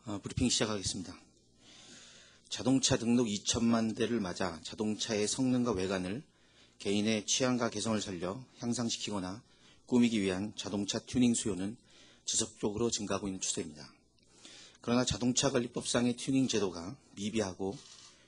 브리핑 시작하겠습니다. 자동차 등록 2천만 대를 맞아 자동차의 성능과 외관을 개인의 취향과 개성을 살려 향상시키거나 꾸미기 위한 자동차 튜닝 수요는 지속적으로 증가하고 있는 추세입니다. 그러나 자동차관리법상의 튜닝 제도가 미비하고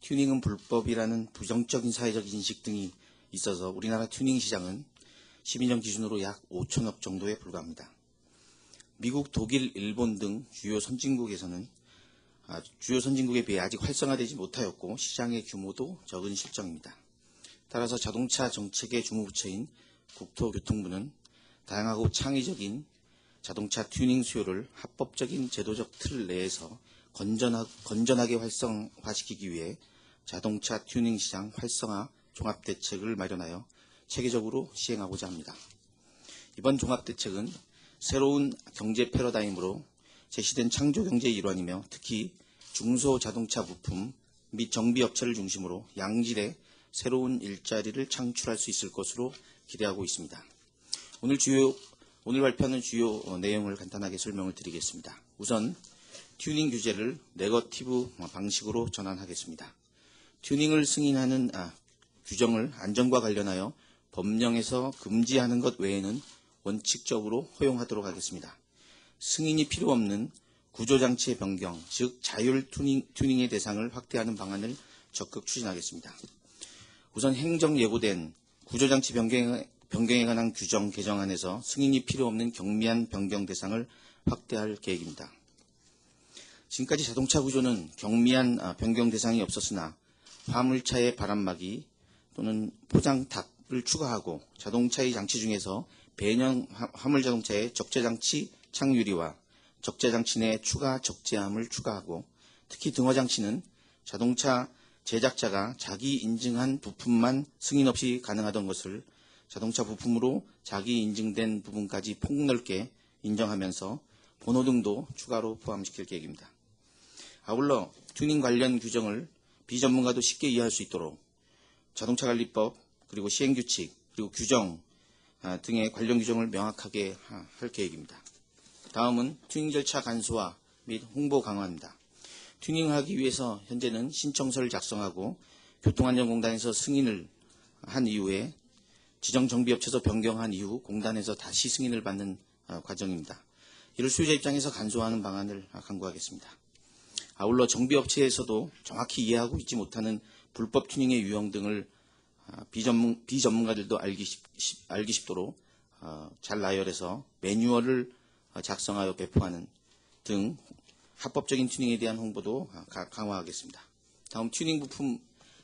튜닝은 불법이라는 부정적인 사회적 인식 등이 있어서 우리나라 튜닝 시장은 12년 기준으로 약 5천억 정도에 불과합니다. 미국, 독일, 일본 등 주요 선진국에 비해 아직 활성화되지 못하였고 시장의 규모도 적은 실정입니다. 따라서 자동차 정책의 주무부처인 국토교통부는 다양하고 창의적인 자동차 튜닝 수요를 합법적인 제도적 틀 내에서 건전하게 활성화시키기 위해 자동차 튜닝 시장 활성화 종합대책을 마련하여 체계적으로 시행하고자 합니다. 이번 종합대책은 새로운 경제 패러다임으로 제시된 창조경제의 일환이며 특히 중소자동차 부품 및 정비업체를 중심으로 양질의 새로운 일자리를 창출할 수 있을 것으로 기대하고 있습니다. 오늘 발표하는 주요 내용을 간단하게 설명을 드리겠습니다. 우선 튜닝 규제를 네거티브 방식으로 전환하겠습니다. 튜닝을 승인하는 규정을 안전과 관련하여 법령에서 금지하는 것 외에는 원칙적으로 허용하도록 하겠습니다. 승인이 필요 없는 구조장치의 변경, 즉 자율 튜닝의 대상을 확대하는 방안을 적극 추진하겠습니다. 우선 행정 예고된 구조장치 변경에 관한 규정 개정안에서 승인이 필요 없는 경미한 변경 대상을 확대할 계획입니다. 지금까지 자동차 구조는 경미한 변경 대상이 없었으나 화물차의 바람막이 또는 포장탑을 추가하고 자동차의 장치 중에서 배년 화물자동차의 적재장치 창유리와 적재장치 내 추가 적재함을 추가하고 특히 등화장치는 자동차 제작자가 자기 인증한 부품만 승인 없이 가능하던 것을 자동차 부품으로 자기 인증된 부분까지 폭넓게 인정하면서 번호등도 추가로 포함시킬 계획입니다. 아울러 튜닝 관련 규정을 비전문가도 쉽게 이해할 수 있도록 자동차관리법 그리고 시행규칙 그리고 규정 등의 관련 규정을 명확하게 할 계획입니다. 다음은 튜닝 절차 간소화 및 홍보 강화입니다. 튜닝하기 위해서 현재는 신청서를 작성하고 교통안전공단에서 승인을 한 이후에 지정정비업체에서 변경한 이후 공단에서 다시 승인을 받는 과정입니다. 이를 소유자 입장에서 간소화하는 방안을 강구하겠습니다. 아울러 정비업체에서도 정확히 이해하고 있지 못하는 불법 튜닝의 유형 등을 비전문가들도 알기 쉽도록 잘 나열해서 매뉴얼을 작성하여 배포하는 등 합법적인 튜닝에 대한 홍보도 강화하겠습니다. 다음 튜닝 부품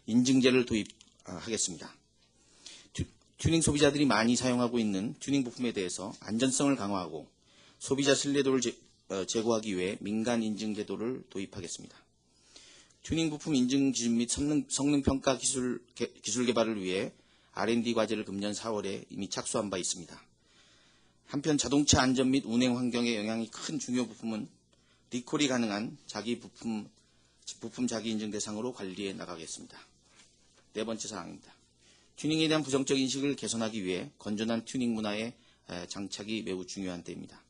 인증제를 도입하겠습니다. 튜닝 소비자들이 많이 사용하고 있는 튜닝 부품에 대해서 안전성을 강화하고 소비자 신뢰도를 제고하기 위해 민간 인증 제도를 도입하겠습니다. 튜닝 부품 인증 기준 및 성능 평가 기술 개발을 위해 R&D 과제를 금년 4월에 이미 착수한 바 있습니다. 한편 자동차 안전 및 운행 환경에 영향이 큰 중요 부품은 리콜이 가능한 자기 부품 자기 인증 대상으로 관리해 나가겠습니다. 네 번째 사항입니다. 튜닝에 대한 부정적 인식을 개선하기 위해 건전한 튜닝 문화의 장착이 매우 중요한 때입니다.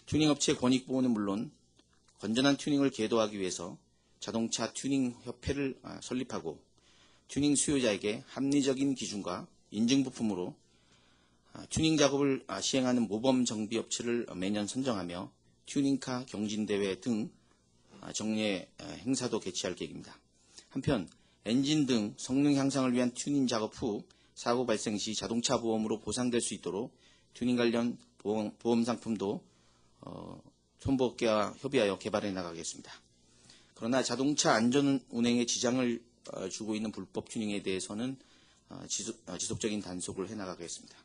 튜닝 업체 권익 보호는 물론 건전한 튜닝을 계도하기 위해서 자동차 튜닝 협회를 설립하고 튜닝 수요자에게 합리적인 기준과 인증 부품으로 튜닝 작업을 시행하는 모범 정비 업체를 매년 선정하며 튜닝카 경진대회 등 정례 행사도 개최할 계획입니다. 한편 엔진 등 성능 향상을 위한 튜닝 작업 후 사고 발생 시 자동차 보험으로 보상될 수 있도록 튜닝 관련 보험 상품도 손보업계와 협의하여 개발해 나가겠습니다. 그러나 자동차 안전 운행에 지장을 주고 있는 불법 튜닝에 대해서는 지속적인 단속을 해 나가겠습니다.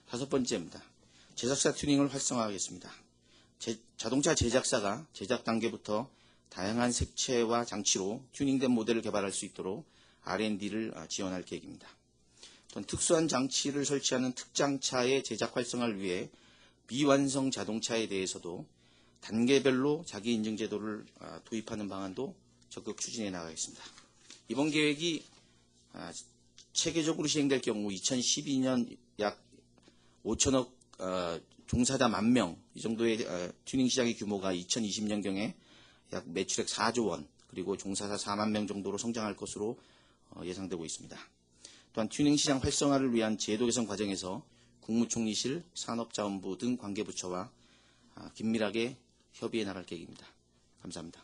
다섯 번째입니다. 제작사 튜닝을 활성화하겠습니다. 자동차 제작사가 제작 단계부터 다양한 색채와 장치로 튜닝된 모델을 개발할 수 있도록 R&D를 지원할 계획입니다. 또한 특수한 장치를 설치하는 특장차의 제작 활성화를 위해 미완성 자동차에 대해서도 단계별로 자기 인증 제도를 도입하는 방안도 적극 추진해 나가겠습니다. 이번 계획이 체계적으로 시행될 경우 2012년 약 5천억 종사자 10,000명 이 정도의 튜닝 시장의 규모가 2020년경에 약 매출액 4조 원, 그리고 종사자 4만 명 정도로 성장할 것으로 예상되고 있습니다. 또한 튜닝 시장 활성화를 위한 제도 개선 과정에서 국무총리실, 산업자원부 등 관계부처와 긴밀하게 협의해 나갈 계획입니다. 감사합니다.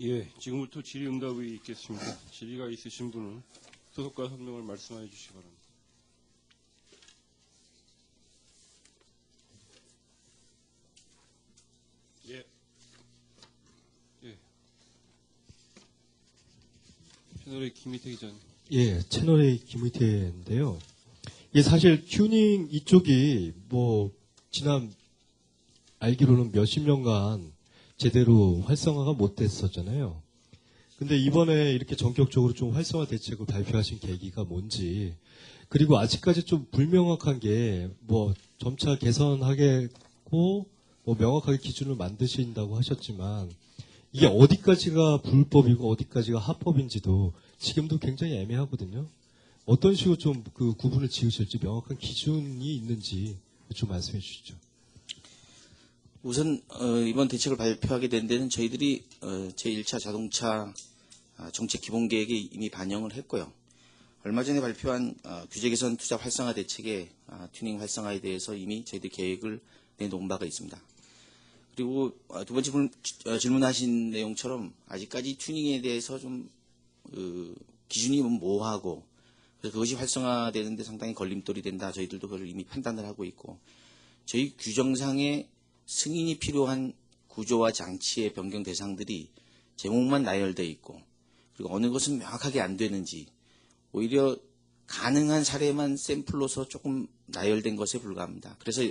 예, 지금부터 질의응답이 있겠습니다. 질의가 있으신 분은 소속과 설명을 말씀해 주시기 바랍니다. 예. 채널의 김희태 기자님. 예, 채널의 김의태인데요. 이게 사실 튜닝 이쪽이 지난 알기로는 몇십 년간 제대로 활성화가 못 됐었잖아요. 근데 이번에 이렇게 전격적으로 좀 활성화 대책을 발표하신 계기가 뭔지, 그리고 아직까지 좀 불명확한 게 점차 개선하겠고 명확하게 기준을 만드신다고 하셨지만 이게 어디까지가 불법이고 어디까지가 합법인지도 지금도 굉장히 애매하거든요. 어떤 식으로 좀 그 구분을 지으실지 명확한 기준이 있는지 좀 말씀해 주시죠. 우선 이번 대책을 발표하게 된 데는 저희들이 제1차 자동차 정책 기본계획에 이미 반영을 했고요. 얼마 전에 발표한 규제 개선 투자 활성화 대책의 튜닝 활성화에 대해서 이미 저희들 계획을 내놓은 바가 있습니다. 그리고 두 번째 질문하신 내용처럼 아직까지 튜닝에 대해서 좀 기준이 모호하고 그래서 그것이 활성화되는데 상당히 걸림돌이 된다. 저희들도 그걸 이미 판단을 하고 있고 저희 규정상의 승인이 필요한 구조와 장치의 변경 대상들이 제목만 나열되어 있고 그리고 어느 것은 명확하게 안 되는지 오히려 가능한 사례만 샘플로서 조금 나열된 것에 불과합니다. 그래서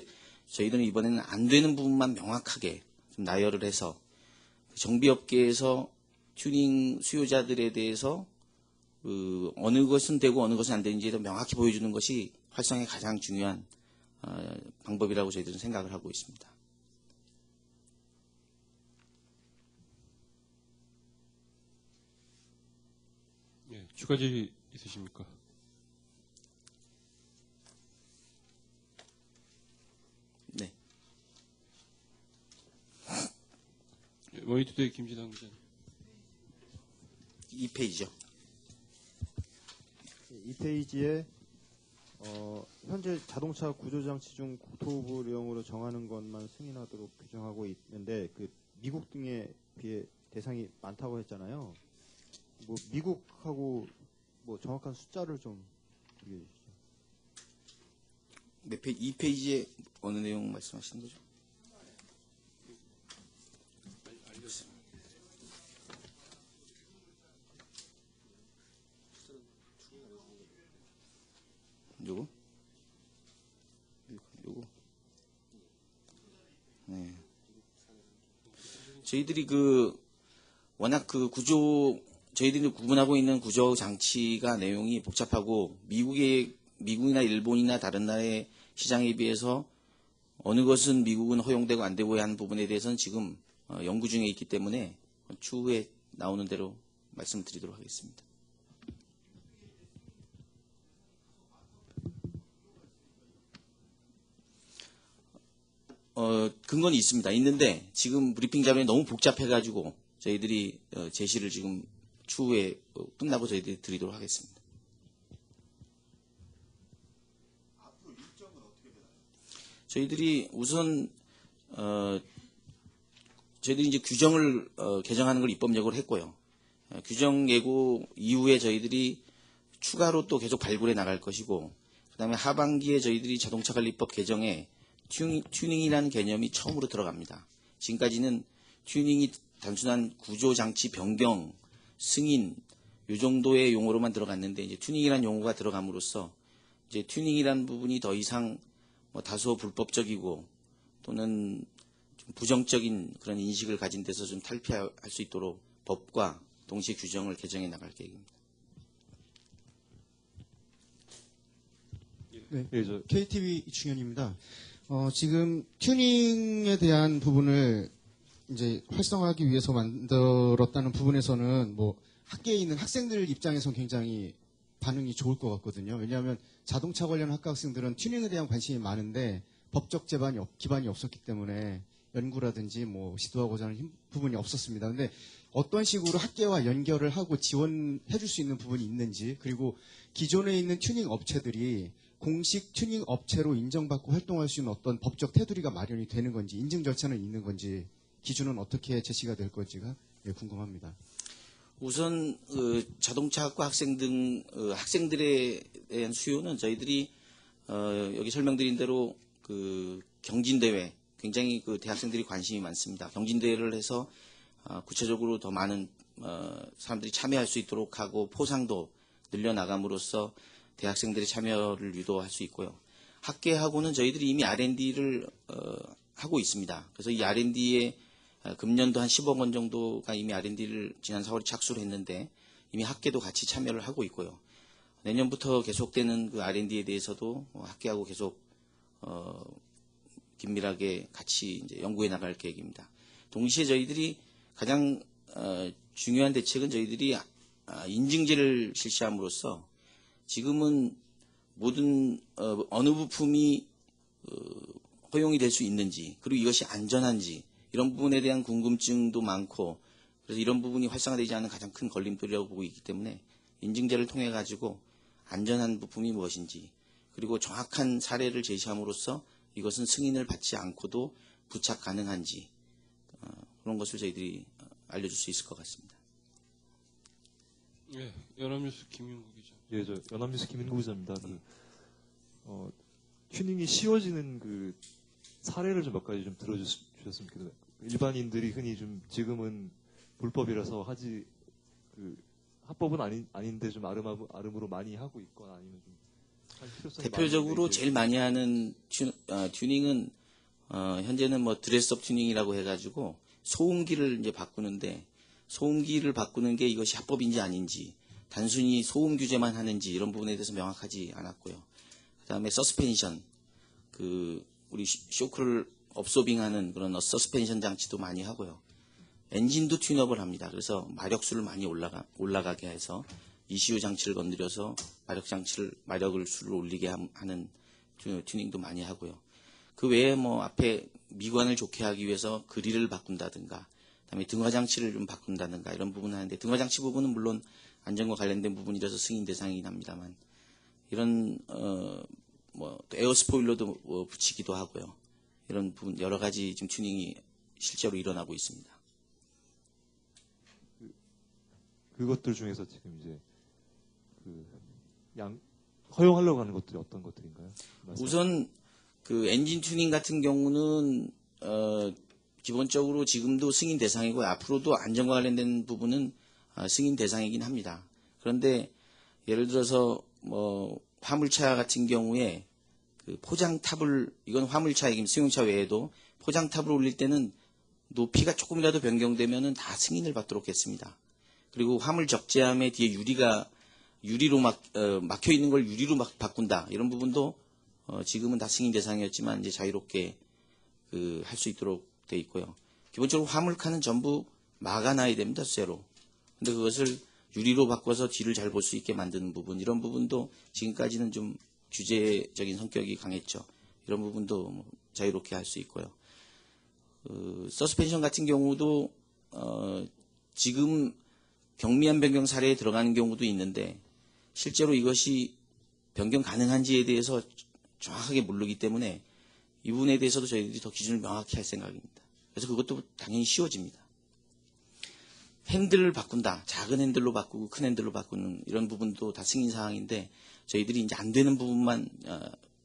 저희들은 이번에는 안 되는 부분만 명확하게 좀 나열을 해서 정비업계에서 튜닝 수요자들에 대해서 어느 것은 되고 어느 것은 안 되는지에 더 명확히 보여주는 것이 활성화의 가장 중요한 방법이라고 저희들은 생각을 하고 있습니다. 예, 추가 질의 있으십니까? 네. 예, 머니투데이 김진환 기자님. 2페이지요. 이 페이지에 현재 자동차 구조장치 중 국토부령으로 정하는 것만 승인하도록 규정하고 있는데 그 미국 등에 비해 대상이 많다고 했잖아요. 미국하고 정확한 숫자를 좀 얘기해 주시죠. 2페이지에 어느 내용 말씀하시는 거죠? 요거? 네. 저희들이 워낙 저희들이 구분하고 있는 구조 장치가 내용이 복잡하고 미국이나 일본이나 다른 나라의 시장에 비해서 어느 것은 미국은 허용되고 안 되고 하는 부분에 대해서는 지금 연구 중에 있기 때문에 추후에 나오는 대로 말씀드리도록 하겠습니다. 근거는 있습니다. 있는데 지금 브리핑 자료에 너무 복잡해가지고 저희들이 제시를 지금 추후에 끝나고 저희들이 드리도록 하겠습니다. 저희들이 우선 저희들이 이제 규정을 개정하는 걸 입법력으로 했고요. 규정 예고 이후에 저희들이 추가로 또 계속 발굴해 나갈 것이고 그다음에 하반기에 저희들이 자동차관리법 개정에 튜닝이라는 개념이 처음으로 들어갑니다. 지금까지는 튜닝이 단순한 구조장치 변경, 승인 이 정도의 용어로만 들어갔는데 이제 튜닝이라는 용어가 들어감으로써 이제 튜닝이라는 부분이 더 이상 다소 불법적이고 또는 좀 부정적인 그런 인식을 가진 데서 좀 탈피할 수 있도록 법과 동시에 규정을 개정해 나갈 계획입니다. 네, 예, KTV 이충현입니다. 지금 튜닝에 대한 부분을 이제 활성화하기 위해서 만들었다는 부분에서는 학계에 있는 학생들 입장에서는 굉장히 반응이 좋을 것 같거든요. 왜냐하면 자동차 관련 학과 학생들은 튜닝에 대한 관심이 많은데 법적 기반이 없었기 때문에 연구라든지 뭐 시도하고자 하는 부분이 없었습니다. 근데 어떤 식으로 학계와 연결을 하고 지원해 줄 수 있는 부분이 있는지, 그리고 기존에 있는 튜닝 업체들이 공식 튜닝 업체로 인정받고 활동할 수 있는 어떤 법적 테두리가 마련이 되는 건지, 인증 절차는 있는 건지, 기준은 어떻게 제시가 될 건지가 궁금합니다. 우선 자동차학과 학생 등 학생들에 대한 수요는 저희들이 여기 설명드린 대로 그 경진대회, 굉장히 그 대학생들이 관심이 많습니다. 경진대회를 해서 구체적으로 더 많은 사람들이 참여할 수 있도록 하고 포상도 늘려나감으로써 대학생들의 참여를 유도할 수 있고요. 학계하고는 저희들이 이미 R&D를 하고 있습니다. 그래서 이 R&D에 금년도 한 10억 원 정도가 이미 R&D를 지난 4월에 착수를 했는데 이미 학계도 같이 참여를 하고 있고요. 내년부터 계속되는 그 R&D에 대해서도 학계하고 계속 긴밀하게 같이 이제 연구해 나갈 계획입니다. 동시에 저희들이 가장 중요한 대책은 저희들이 인증제를 실시함으로써 지금은 모든 어느 부품이 허용이 될 수 있는지, 그리고 이것이 안전한지 이런 부분에 대한 궁금증도 많고, 그래서 이런 부분이 활성화되지 않는 가장 큰 걸림돌이라고 보고 있기 때문에 인증제를 통해 가지고 안전한 부품이 무엇인지, 그리고 정확한 사례를 제시함으로써 이것은 승인을 받지 않고도 부착 가능한지 그런 것을 저희들이 알려줄 수 있을 것 같습니다. 예, 연합뉴스 김윤구 기자. 예, 저 연합뉴스 김인구 기자입니다. 튜닝이 쉬워지는 그 사례를 좀 몇 가지 좀 들어주셨으면 좋겠어요. 일반인들이 흔히 좀 지금은 불법이라서 하지 합법은 아닌데 좀 아름으로 많이 하고 있거나 아니면 좀 할 필요성이 대표적으로 많은데 제일 많이 하는 튜닝은 현재는 뭐 드레스업 튜닝이라고 해가지고 소음기를 이제 바꾸는데, 소음기를 바꾸는 게 이것이 합법인지 아닌지, 단순히 소음 규제만 하는지 이런 부분에 대해서 명확하지 않았고요. 그다음에 서스펜션, 우리 쇼크를 업소빙하는 그런 서스펜션 장치도 많이 하고요. 엔진도 튠업을 합니다. 그래서 마력수를 많이 올라가게 해서 ECU 장치를 건드려서 마력을 수를 올리게 하는 튜닝도 많이 하고요. 그 외에 뭐 앞에 미관을 좋게 하기 위해서 그릴을 바꾼다든가, 그다음에 등화 장치를 좀 바꾼다든가 이런 부분 하는데, 등화 장치 부분은 물론 안전과 관련된 부분이라서 승인 대상이긴 합니다만, 이런 또 에어 스포일러도 붙이기도 하고요. 이런 부분 여러 가지 지금 튜닝이 실제로 일어나고 있습니다. 그것들 중에서 지금 이제 허용하려고 하는 것들이 어떤 것들인가요? 우선 그 엔진 튜닝 같은 경우는 기본적으로 지금도 승인 대상이고 앞으로도 안전과 관련된 부분은 승인 대상이긴 합니다. 그런데 예를 들어서 뭐 화물차 같은 경우에 그 포장탑을, 이건 화물차 얘기입니다. 승용차 외에도 포장탑을 올릴 때는 높이가 조금이라도 변경되면은 다 승인을 받도록 했습니다. 그리고 화물 적재함에 뒤에 유리로 막혀 있는 걸 유리로 바꾼다, 이런 부분도 지금은 다 승인 대상이었지만 이제 자유롭게 할 수 있도록 돼 있고요. 기본적으로 화물칸은 전부 막아놔야 됩니다, 쇠로. 근데 그것을 유리로 바꿔서 뒤를 잘 볼 수 있게 만드는 부분, 이런 부분도 지금까지는 좀 규제적인 성격이 강했죠. 이런 부분도 뭐 자유롭게 할 수 있고요. 서스펜션 같은 경우도 지금 경미한 변경 사례에 들어가는 경우도 있는데, 실제로 이것이 변경 가능한지에 대해서 정확하게 모르기 때문에 이 부분에 대해서도 저희들이 더 기준을 명확히 할 생각입니다. 그래서 그것도 당연히 쉬워집니다. 핸들을 바꾼다, 작은 핸들로 바꾸고 큰 핸들로 바꾸는 이런 부분도 다 승인 사항인데, 저희들이 이제 안 되는 부분만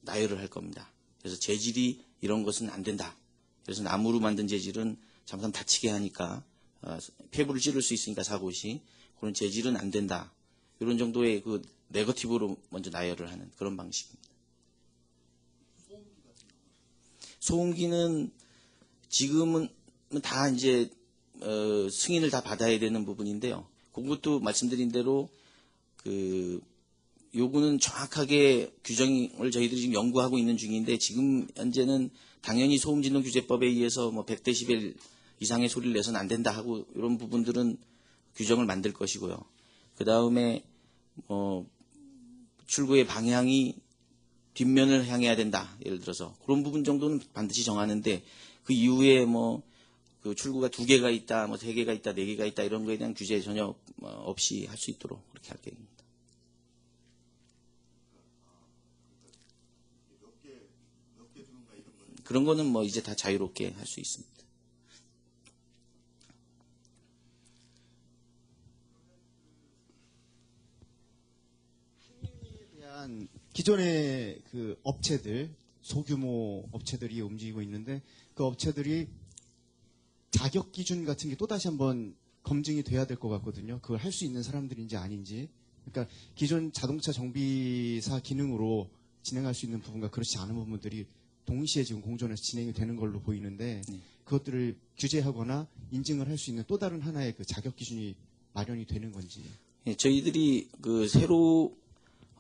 나열을 할 겁니다. 그래서 재질이 이런 것은 안 된다. 그래서 나무로 만든 재질은 잠깐 다치게 하니까 폐부를 찌를 수 있으니까 사고시, 그런 재질은 안 된다. 이런 정도의 그 네거티브로 먼저 나열을 하는 그런 방식입니다. 소음기는 지금은 다 이제 승인을 다 받아야 되는 부분인데요. 그것도 말씀드린 대로 요구는 정확하게 규정을 저희들이 지금 연구하고 있는 중인데, 지금 현재는 당연히 소음진동규제법에 의해서 뭐 100데시벨 이상의 소리를 내서는 안 된다 하고, 이런 부분들은 규정을 만들 것이고요. 그 다음에 출구의 방향이 뒷면을 향해야 된다. 예를 들어서 그런 부분 정도는 반드시 정하는데 그 이후에 뭐 그 출구가 2개가 있다, 뭐 3개가 있다, 4개가 있다 이런 거에 대한 규제 전혀 없이 할 수 있도록 그렇게 할 계획입니다. 그런 거는 뭐 이제 다 자유롭게 할 수 있습니다. 대한 기존의 그 업체들, 소규모 업체들이 움직이고 있는데 그 업체들이 자격 기준 같은 게 또다시 한번 검증이 돼야 될 것 같거든요. 그걸 할 수 있는 사람들인지 아닌지. 그러니까 기존 자동차 정비사 기능으로 진행할 수 있는 부분과 그렇지 않은 부분들이 동시에 지금 공존에서 진행이 되는 걸로 보이는데 그것들을 규제하거나 인증을 할 수 있는 또 다른 하나의 그 자격 기준이 마련이 되는 건지. 예, 저희들이 그 새로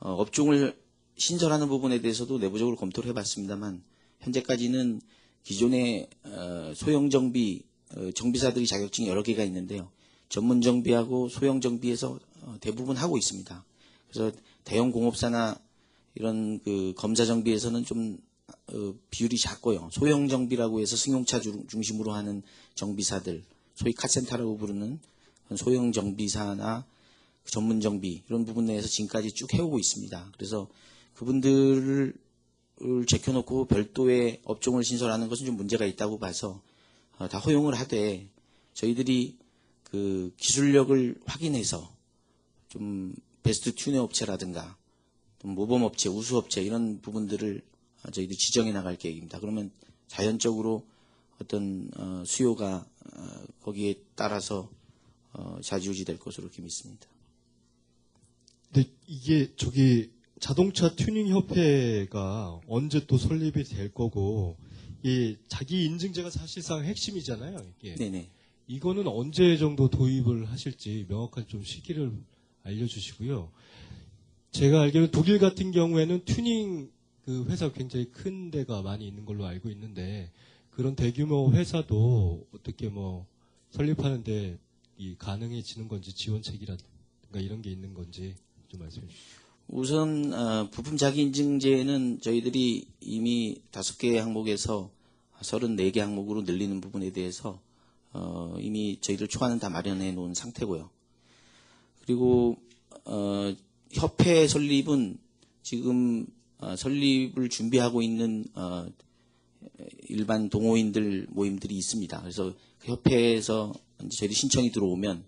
업종을 신설하는 부분에 대해서도 내부적으로 검토를 해봤습니다만 현재까지는 기존의 소형 정비 정비사들이 자격증이 여러 개가 있는데요. 전문 정비하고 소형 정비에서 대부분 하고 있습니다. 그래서 대형 공업사나 이런 그 검사 정비에서는 좀 비율이 작고요. 소형 정비라고 해서 승용차 중심으로 하는 정비사들, 소위 카센터라고 부르는 소형 정비사나 전문 정비 이런 부분 내에서 지금까지 쭉 해오고 있습니다. 그래서 그분들을 제껴놓고 별도의 업종을 신설하는 것은 좀 문제가 있다고 봐서 다 허용을 하되 저희들이 그 기술력을 확인해서 좀 베스트 튜너 업체라든가 모범업체, 우수업체 이런 부분들을 저희들이 지정해 나갈 계획입니다. 그러면 자연적으로 어떤 수요가 거기에 따라서 좌지우지 될 것으로 이렇게 믿습니다. 근데 이게 자동차 튜닝 협회가 언제 또 설립이 될 거고 이 자기 인증제가 사실상 핵심이잖아요. 이게. 네네. 이거는 언제 정도 도입을 하실지 명확한 좀 시기를 알려주시고요. 제가 알기로는 독일 같은 경우에는 튜닝 그 회사 굉장히 큰 데가 많이 있는 걸로 알고 있는데 그런 대규모 회사도 어떻게 뭐 설립하는데 이 가능해지는 건지 지원책이라든가 이런 게 있는 건지 좀 말씀해 주시죠. 우선 부품 자기 인증제는 저희들이 이미 5개 항목에서 34개 항목으로 늘리는 부분에 대해서 이미 저희들 초안은 다 마련해 놓은 상태고요. 그리고 협회 설립은 지금 설립을 준비하고 있는 일반 동호인들 모임들이 있습니다. 그래서 그 협회에서 이제 저희들이 신청이 들어오면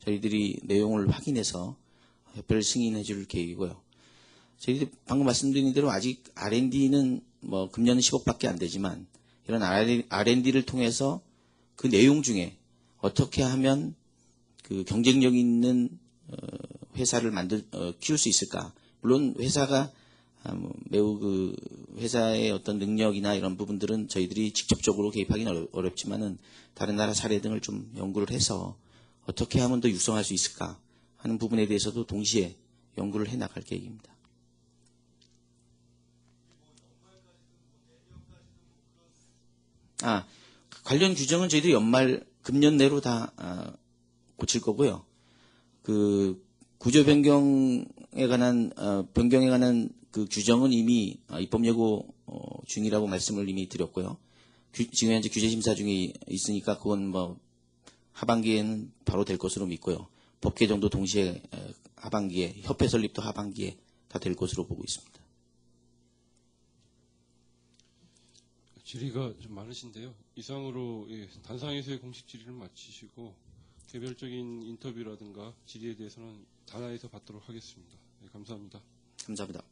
저희들이 내용을 확인해서 협회를 승인해 줄 계획이고요. 저희들이 방금 말씀드린 대로 아직 R&D는 뭐 금년은 10억밖에 안 되지만 이런 R&D를 통해서 그 내용 중에 어떻게 하면 그 경쟁력 있는 회사를 키울 수 있을까? 물론 회사가 매우 그 회사의 어떤 능력이나 이런 부분들은 저희들이 직접적으로 개입하기는 어렵지만은 다른 나라 사례 등을 좀 연구를 해서 어떻게 하면 더 육성할 수 있을까 하는 부분에 대해서도 동시에 연구를 해 나갈 계획입니다. 관련 규정은 저희들이 금년 내로 다 고칠 거고요. 그 구조 변경에 관한 그 규정은 이미 입법 예고 중이라고 말씀을 이미 드렸고요. 지금 현재 규제 심사 중에 있으니까 그건 뭐 하반기에는 바로 될 것으로 믿고요. 법 개정도 동시에 하반기에, 협회 설립도 하반기에 다 될 것으로 보고 있습니다. 질의가 좀 많으신데요. 이상으로 단상에서의 공식 질의를 마치시고 개별적인 인터뷰라든가 질의에 대해서는 단하에서 받도록 하겠습니다. 네, 감사합니다. 감사합니다.